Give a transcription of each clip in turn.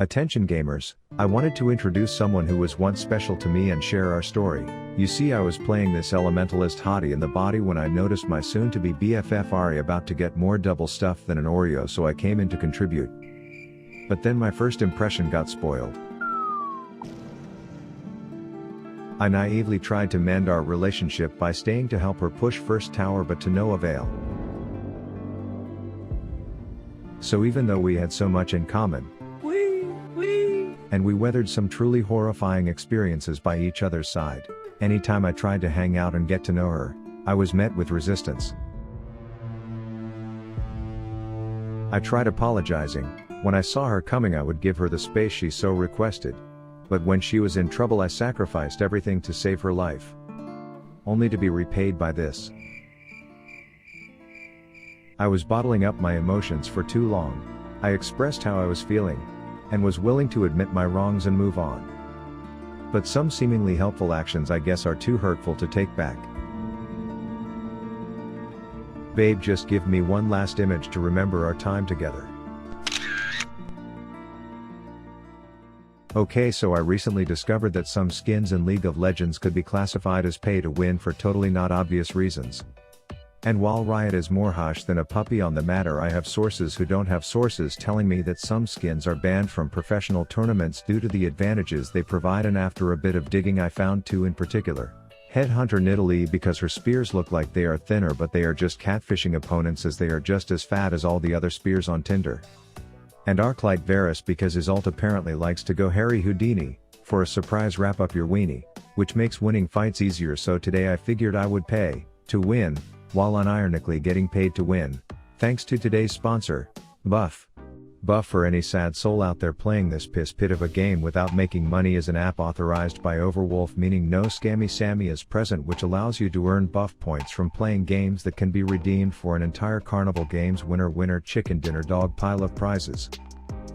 Attention gamers, I wanted to introduce someone who was once special to me and share our story. You see, I was playing this elementalist hottie in the body when I noticed my soon-to-be BFF Ari about to get more double stuff than an Oreo, so I came in to contribute. But then my first impression got spoiled. I naively tried to mend our relationship by staying to help her push first tower, but to no avail. So even though we had so much in common, and we weathered some truly horrifying experiences by each other's side, anytime I tried to hang out and get to know her, I was met with resistance. I tried apologizing. When I saw her coming, I would give her the space she so requested. But when she was in trouble, I sacrificed everything to save her life. Only to be repaid by this. I was bottling up my emotions for too long. I expressed how I was feeling, and was willing to admit my wrongs and move on. But some seemingly helpful actions, I guess, are too hurtful to take back. Babe, just give me one last image to remember our time together. Okay, so I recently discovered that some skins in League of Legends could be classified as pay to win for totally not obvious reasons. And while Riot is more hush than a puppy on the matter, I have sources who don't have sources telling me that some skins are banned from professional tournaments due to the advantages they provide, and after a bit of digging I found two in particular. Headhunter Nidalee, because her spears look like they are thinner, but they are just catfishing opponents as they are just as fat as all the other spears on Tinder. And Arclight Varus, because his ult apparently likes to go Harry Houdini, for a surprise wrap up your weenie, which makes winning fights easier. So today I figured I would pay to win, while unironically getting paid to win, thanks to today's sponsor, Buff. Buff, for any sad soul out there playing this piss pit of a game without making money, is an app authorized by Overwolf, meaning no scammy Sammy is present, which allows you to earn buff points from playing games that can be redeemed for an entire Carnival Games winner chicken dinner dog pile of prizes.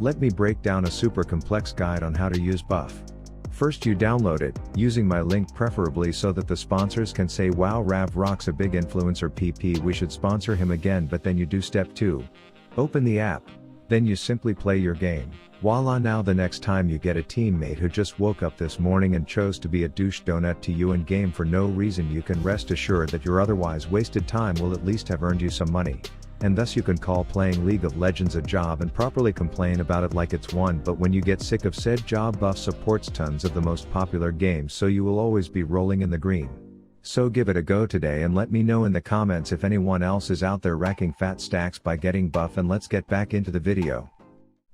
Let me break down a super complex guide on how to use Buff. First, you download it, using my link preferably, so that the sponsors can say wow, Rav rocks, a big influencer PP, we should sponsor him again. But then you do step 2. Open the app. Then you simply play your game. Voila, now the next time you get a teammate who just woke up this morning and chose to be a douche donut to you in game for no reason, you can rest assured that your otherwise wasted time will at least have earned you some money. And thus you can call playing League of Legends a job and properly complain about it like it's one. But when you get sick of said job, Buff supports tons of the most popular games, so you will always be rolling in the green. So give it a go today and let me know in the comments if anyone else is out there racking fat stacks by getting Buff, and let's get back into the video.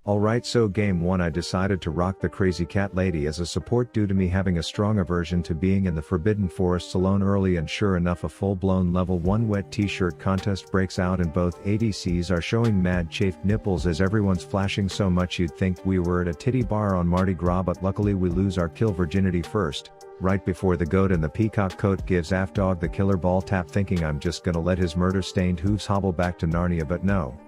Alright, so game 1 I decided to rock the Crazy Cat Lady as a support due to me having a strong aversion to being in the Forbidden Forests alone early, and sure enough a full-blown level 1 wet t-shirt contest breaks out and both ADCs are showing mad chafed nipples as everyone's flashing so much you'd think we were at a titty bar on Mardi Gras, but luckily we lose our kill virginity first, right before the goat in the peacock coat gives Afdog the killer ball tap, thinking I'm just gonna let his murder-stained hooves hobble back to Narnia, but no.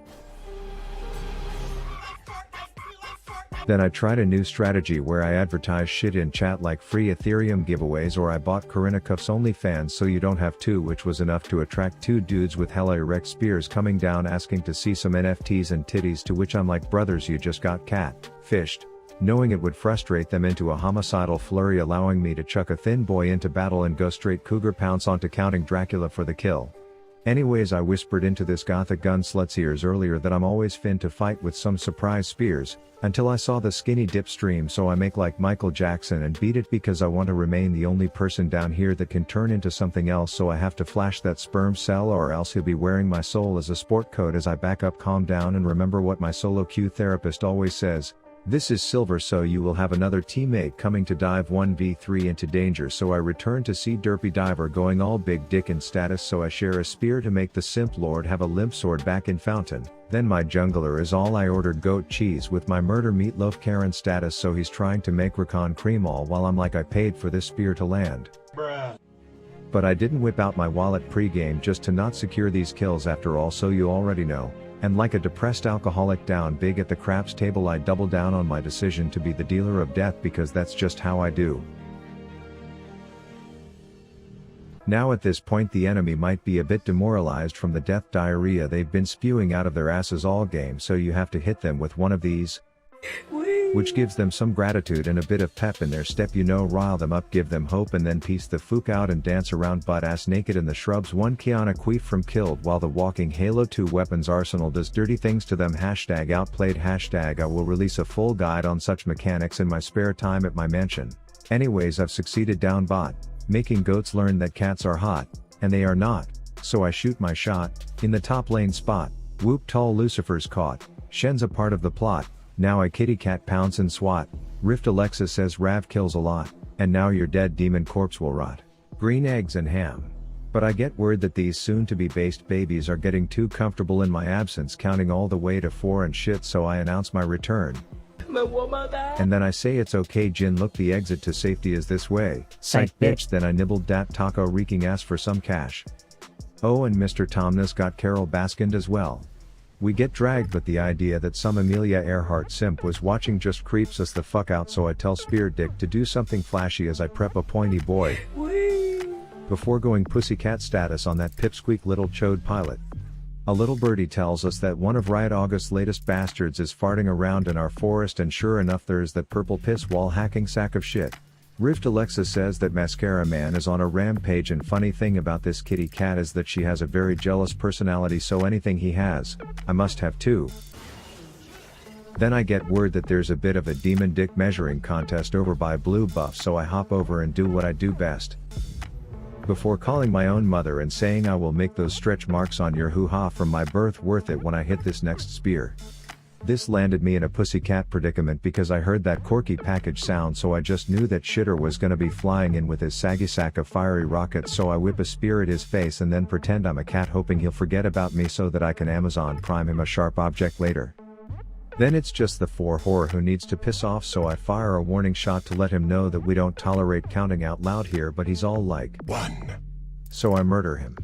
Then I tried a new strategy where I advertise shit in chat like free Ethereum giveaways, or I bought Corinna Cuff's OnlyFans so you don't have to, which was enough to attract two dudes with hella erect spears coming down asking to see some NFTs and titties, to which I'm like, brothers, you just got cat-fished, knowing it would frustrate them into a homicidal flurry, allowing me to chuck a thin boy into battle and go straight cougar pounce onto counting Dracula for the kill. Anyways, I whispered into this gothic gun slut's ears earlier that I'm always fin to fight with some surprise spears, until I saw the skinny dip stream, so I make like Michael Jackson and beat it because I want to remain the only person down here that can turn into something else, so I have to flash that sperm cell or else he'll be wearing my soul as a sport coat. As I back up, calm down, and remember what my solo queue therapist always says: this is silver, so you will have another teammate coming to dive 1v3 into danger. So I return to see Derpy Diver going all big dick in status, so I share a spear to make the simp lord have a limp sword back in fountain. Then my jungler is all I ordered goat cheese with my murder meatloaf Karen status, so he's trying to make Rakan cream all while I'm like, I paid for this spear to land. Bruh. But I didn't whip out my wallet pre-game just to not secure these kills after all, so you already know. And like a depressed alcoholic down big at the craps table, I double down on my decision to be the dealer of death, because that's just how I do. Now at this point the enemy might be a bit demoralized from the death diarrhea they've been spewing out of their asses all game, so you have to hit them with one of these. Whee! which gives them some gratitude and a bit of pep in their step, rile them up, give them hope, and then piece the fook out and dance around butt-ass naked in the shrubs. 1 Kiana Queef from Killed while the walking Halo 2 weapons arsenal does dirty things to them. #outplayed. I will release a full guide on such mechanics in my spare time at my mansion. Anyways, I've succeeded down bot, making goats learn that cats are hot, and they are not, so I shoot my shot, in the top lane spot. Whoop tall Lucifer's caught, Shen's a part of the plot, now I kitty cat pounce and swat. Rift Alexa says Rav kills a lot, and now your dead demon corpse will rot. Green eggs and ham. But I get word that these soon-to-be based babies are getting too comfortable in my absence, counting all the way to 4 and shit, so I announce my return. And then I say it's okay Jin, look, the exit to safety is this way. Psych bitch. Then I nibbled dat taco reeking ass for some cash. Oh, and Mr. Tomness got Carol Baskin as well. We get dragged, but the idea that some Amelia Earhart simp was watching just creeps us the fuck out, so I tell Spear Dick to do something flashy as I prep a pointy boy. Before going pussycat status on that pipsqueak little chode pilot. A little birdie tells us that one of Riot August's latest bastards is farting around in our forest, and sure enough there's that purple piss wall hacking sack of shit. Rift Alexa says that Mascara Man is on a rampage, and funny thing about this kitty cat is that she has a very jealous personality, so anything he has, I must have too. Then I get word that there's a bit of a demon dick measuring contest over by Blue Buff, so I hop over and do what I do best. Before calling my own mother and saying I will make those stretch marks on your hoo-ha from my birth worth it when I hit this next spear. This landed me in a pussycat predicament because I heard that Corky package sound, so I just knew that shitter was gonna be flying in with his saggy sack of fiery rockets, so I whip a spear at his face and then pretend I'm a cat, hoping he'll forget about me so that I can Amazon Prime him a sharp object later. Then it's just the 4 whore who needs to piss off, so I fire a warning shot to let him know that we don't tolerate counting out loud here, but he's all like 1. So I murder him.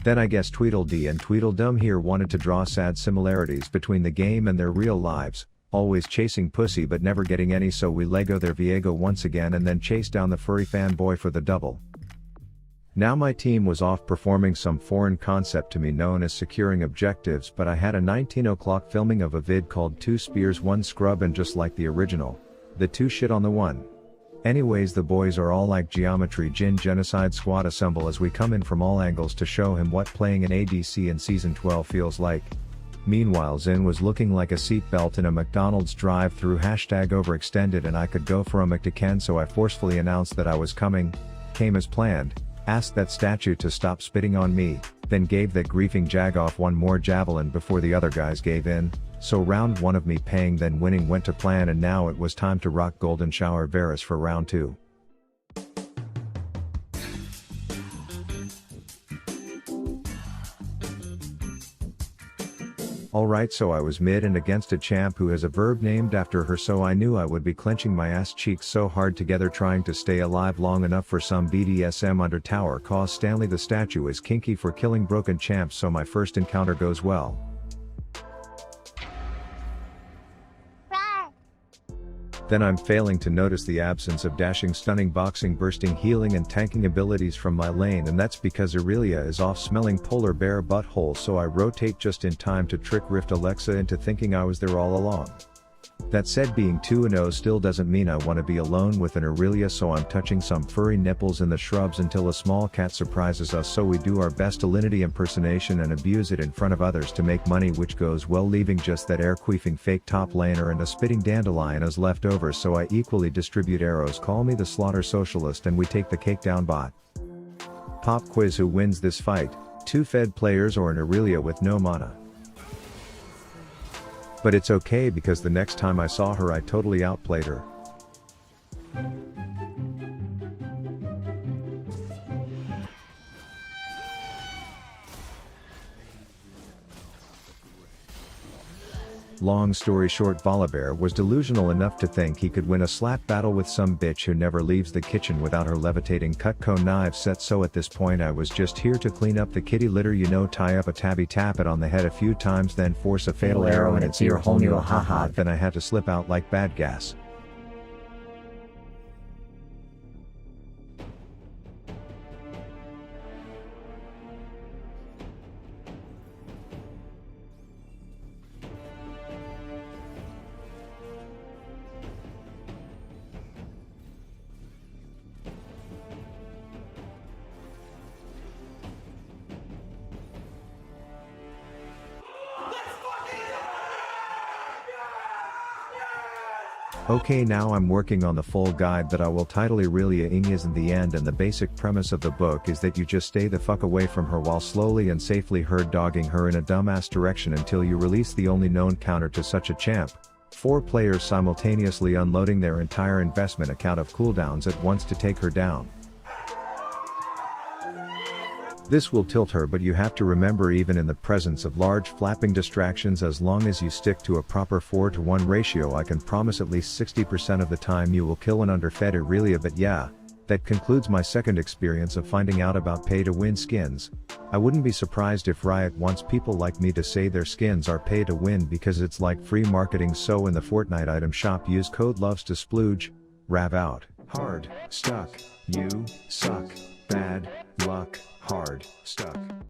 Then I guess Tweedledee and Tweedledum here wanted to draw sad similarities between the game and their real lives, always chasing pussy but never getting any, so we Lego their Viego once again and then chase down the furry fanboy for the double. Now my team was off performing some foreign concept to me known as securing objectives, but I had a 19 o'clock filming of a vid called 2 Spears 1 Scrub, and just like the original, the 2 shit on the 1. Anyways, the boys are all like geometry. Jin Genocide Squad assemble as we come in from all angles to show him what playing an ADC in Season 12 feels like. Meanwhile, Zin was looking like a seatbelt in a McDonald's drive-thru, #overextended, and I could go for a McDicken, so I forcefully announced that I was coming, came as planned, asked that statue to stop spitting on me, then gave that griefing Jagoff one more javelin before the other guys gave in. So round 1 of me paying then winning went to plan, and now it was time to rock Golden Shower Varus for round 2. Alright, so I was mid and against a champ who has a verb named after her, so I knew I would be clenching my ass cheeks so hard together trying to stay alive long enough for some BDSM under tower, cause Stanley the statue is kinky for killing broken champs, so my first encounter goes well. Then I'm failing to notice the absence of dashing, stunning, boxing, bursting, healing and tanking abilities from my lane, and that's because Irelia is off smelling polar bear butthole, so I rotate just in time to trick Rift Alexa into thinking I was there all along. That said, being 2-0 still doesn't mean I want to be alone with an Irelia, so I'm touching some furry nipples in the shrubs until a small cat surprises us, so we do our best Alinity impersonation and abuse it in front of others to make money, which goes well, leaving just that air-queefing fake top laner and a spitting dandelion as leftovers, so I equally distribute arrows. Call me the slaughter socialist, and we take the cake down bot. Pop quiz: who wins this fight, 2 fed players or an Irelia with no mana? But it's okay because the next time I saw her I totally outplayed her. Long story short, Volibear was delusional enough to think he could win a slap battle with some bitch who never leaves the kitchen without her levitating Cutco knife set, so at this point I was just here to clean up the kitty litter, tie up a tabby, tap it on the head a few times, then force a fatal arrow in its ear, whole new haha, then I had to slip out like bad gas. Okay, now I'm working on the full guide that I will title Irelia Inges in the end, and the basic premise of the book is that you just stay the fuck away from her while slowly and safely herd dogging her in a dumbass direction until you release the only known counter to such a champ. 4 players simultaneously unloading their entire investment account of cooldowns at once to take her down. This will tilt her, but you have to remember, even in the presence of large flapping distractions, as long as you stick to a proper 4-to-1 ratio, I can promise at least 60% of the time you will kill an underfed Irelia. But yeah, that concludes my second experience of finding out about pay-to-win skins. I wouldn't be surprised if Riot wants people like me to say their skins are pay-to-win because it's like free marketing. So in the Fortnite item shop, use code LOVES to splooge. Rav out. Hard stuck. You suck. Bad luck. Hard stuck.